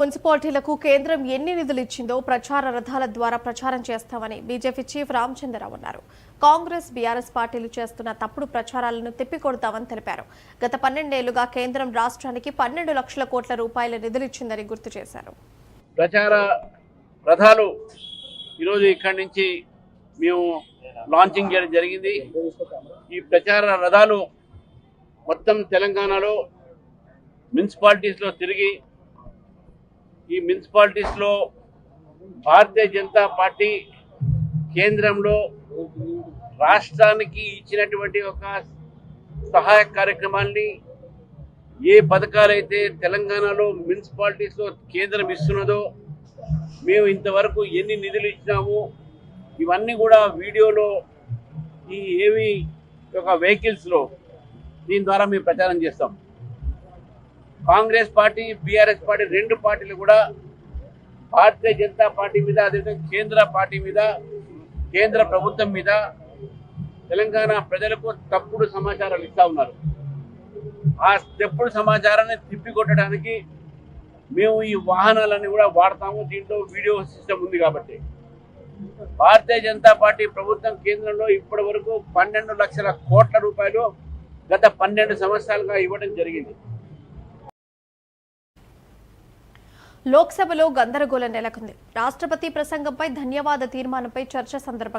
మున్సిపాలిటీలకు కేంద్రం ఎన్ని నిధులు ఇచ్చిందో ప్రచార రథాల ద్వారా ప్రచారం చేస్తామని బీజేపీ చీఫ్ రామచంద్రరావు అన్నారు. కాంగ్రెస్ బీఆర్ఎస్ పార్టీలు చేస్తున్న తప్పుడు ప్రచారాలను తిప్పికొడతామని తెలిపారు. గత 12 ఏళ్లుగా కేంద్రం రాష్ట్రానికి 12 లక్షల కోట్ల రూపాయల నిధులు ఇచ్చిందని గుర్తు చేశారు. ప్రచార రథాలు ఈరోజు ఇక్కడి నుంచి మేము లాంచింగ్ చేయడం జరిగింది. ఈ ప్రచార రథాలు మొత్తం తెలంగాణలో మున్సిపాలిటీస్లో తిరిగి ఈ మున్సిపాలిటీస్లో భారతీయ జనతా పార్టీ కేంద్రంలో రాష్ట్రానికి ఇచ్చినటువంటి ఒక సహాయ కార్యక్రమాన్ని ఏ పథకాలైతే తెలంగాణలో మున్సిపాలిటీస్లో కేంద్రం ఇస్తున్నదో మేము ఇంతవరకు ఎన్ని నిధులు ఇచ్చినాము ఇవన్నీ కూడా వీడియోలో ఈ ఏవి ఒక వెహికల్స్లో దీని ద్వారా మేము ప్రచారం చేస్తాం. కాంగ్రెస్ పార్టీ బీఆర్ఎస్ పార్టీ రెండు పార్టీలు కూడా భారతీయ జనతా పార్టీ మీద అదేవిధంగా కేంద్ర పార్టీ మీద కేంద్ర ప్రభుత్వం మీద తెలంగాణ ప్రజలకు తప్పుడు సమాచారాలు ఇస్తా ఉన్నారు. ఆ తప్పుడు సమాచారాన్ని తిప్పికొట్టడానికి మేము ఈ వాహనాలన్నీ కూడా వాడతాము. దీంట్లో వీడియో సిస్టమ్ ఉంది కాబట్టి భారతీయ జనతా పార్టీ ప్రభుత్వం కేంద్రంలో ఇప్పటి వరకు 12 లక్షల కోట్ల రూపాయలు గత 12 సంవత్సరాలుగా ఇవ్వడం జరిగింది. లోక్సభలో గందరగోళం నెలకొంది. రాష్ట్రపతి ప్రసంగంపై ధన్యవాద తీర్మానంపై చర్చ సందర్భంగా